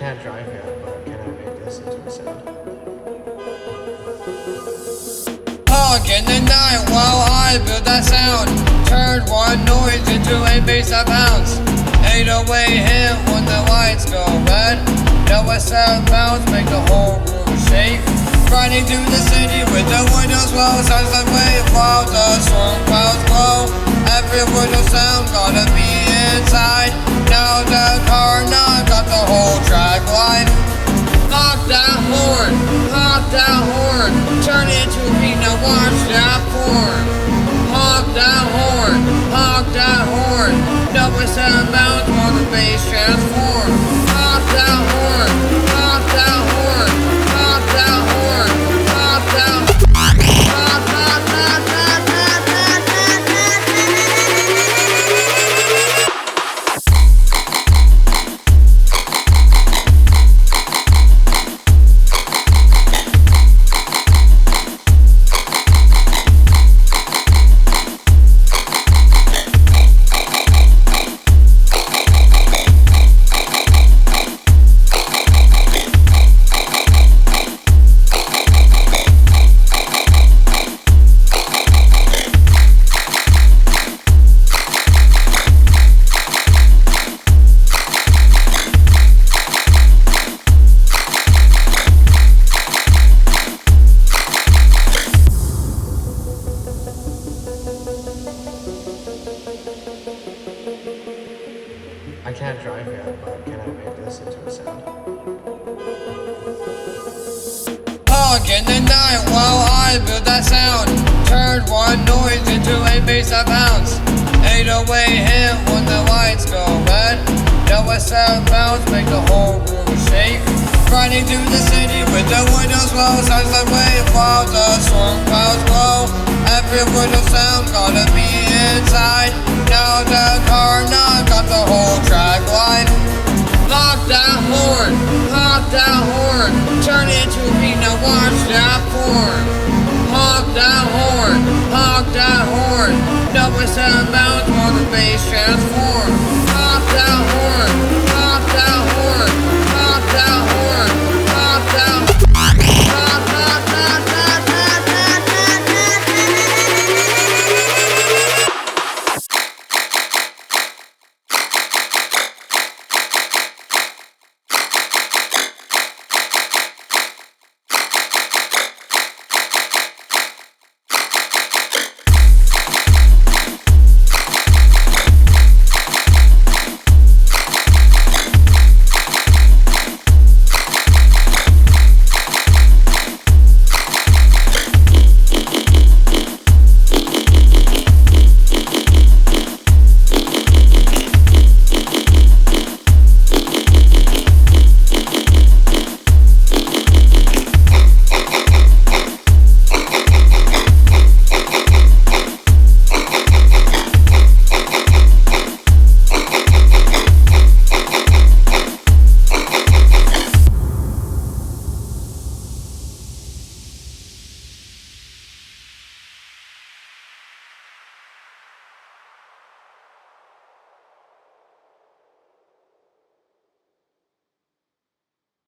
can't drive yet, but can I make this into a sound? Honk in the night while I build that sound. Turn one noise into a bass that pounds. 808 hit when the lights go red. Now a sound bounce make the whole room shake. Riding through the city with the windows low, sounds like wave while the storm clouds glow. Every window sound gotta be inside. Now the car not got the whole track live. Honk that horn, honk that horn. Turn it to a beat, now watch that form. Honk that horn, honk that horn. Now a sound bounce while the bass transform. Honk that horn, honk that horn, honk that horn, honk that horn. I can't drive yet, but can I make this into a sound? Honk in the night while I build that sound. Turn one noise into a bass that pounds. 808 hit when the lights go red. Now a sound bounce make the whole room shake. Riding through the city with the windows low, sounds like wave while the storm clouds glow. Every window sound gotta be inside. Now the car not got the whole track live. Honk that horn, honk that horn. Turn it to a beat, now watch that form. Honk that horn, honk that horn. Now a sound bounce while the bass transform. Honk that